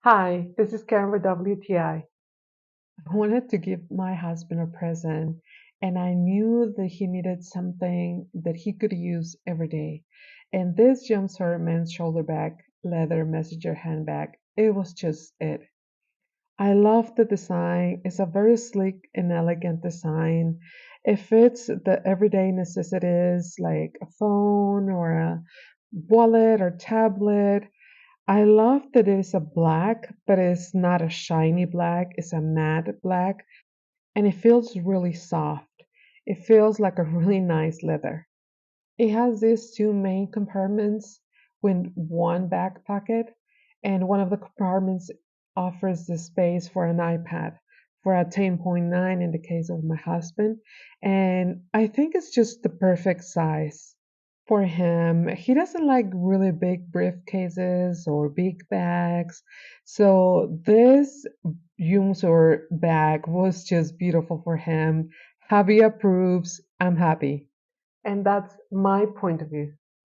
Hi, this is Karen with WTI. I wanted to give my husband a present, and I knew that he needed something that he could use every day. And this YumSur men's shoulder bag, leather messenger handbag, it was just it. I love the design. It's a very sleek and elegant design. It fits the everyday necessities like a phone or a wallet or tablet. I love that it's a black, but it's not a shiny black, it's a matte black, and it feels really soft. It feels like a really nice leather. It has these two main compartments with one back pocket, and one of the compartments offers the space for an iPad for a 10.9 in the case of my husband, and I think it's just the perfect size for him. He doesn't like really big briefcases or big bags. So this YumSur bag was just beautiful for him. Hubby approves. I'm happy. And that's my point of view.